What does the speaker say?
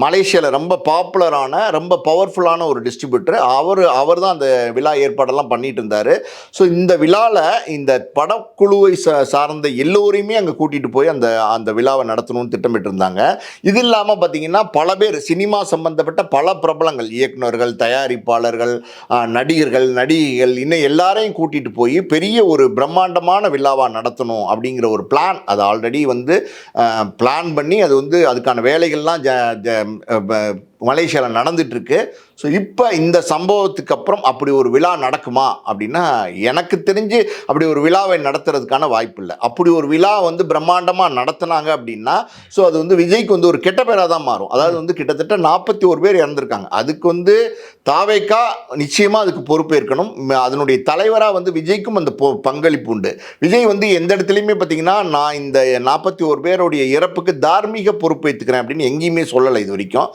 மலேசியாவில் ரொம்ப பாப்புலரான ரொம்ப பவர்ஃபுல்லான ஒரு டிஸ்ட்ரிபியூட்டர் அவர் தான் அந்த விழா ஏற்பாடெல்லாம் பண்ணிட்டு இருந்தார். ஸோ இந்த விழாவில் இந்த படக்குழுவை சார்ந்த எல்லோரையுமே அங்கே கூட்டிகிட்டு போய் அந்த அந்த விழாவை நடத்தணும்னு திட்டமிட்டு இருந்தாங்க. இது இல்லாமல் பார்த்தீங்கன்னா பல பேர் சினிமா சம்பந்தப்பட்ட பல பிரபலங்கள், இயக்குநர்கள், தயாரிப்பாளர்கள், நடிகர்கள், நடிகைகள், இன்னும் எல்லாரையும் கூட்டிகிட்டு போய் பெரிய ஒரு பிரம்மாண்டமான விழாவாக நடத்தணும் அப்படிங்கிற ஒரு பிளான் அது ஆல்ரெடி பிளான் பண்ணி அதுக்கான வேலைகள்லாம் மலேசியாவில் நடந்துட்டு இருக்கு. ஸோ இப்போ இந்த சம்பவத்துக்கு அப்புறம் அப்படி ஒரு விழா நடக்குமா அப்படின்னா எனக்கு தெரிஞ்சு அப்படி ஒரு விழாவை நடத்துறதுக்கான வாய்ப்பு இல்லை. அப்படி ஒரு விழா பிரம்மாண்டமாக நடத்தினாங்க அப்படின்னா ஸோ அது விஜய்க்கு ஒரு கெட்ட பேராக தான் மாறும். அதாவது கிட்டத்தட்ட 41 பேர் இறந்துருக்காங்க. அதுக்கு தாவேக்கா நிச்சயமாக அதுக்கு பொறுப்பேற்கணும். அதனுடைய தலைவராக விஜய்க்கும் அந்த பங்களிப்பு உண்டு. விஜய் எந்த இடத்துலையுமே பார்த்தீங்கன்னா நான் இந்த 41 பேருடைய இறப்புக்கு தார்மீக பொறுப்பேற்றுக்கிறேன் அப்படின்னு எங்கேயுமே சொல்லலை இது வரைக்கும்.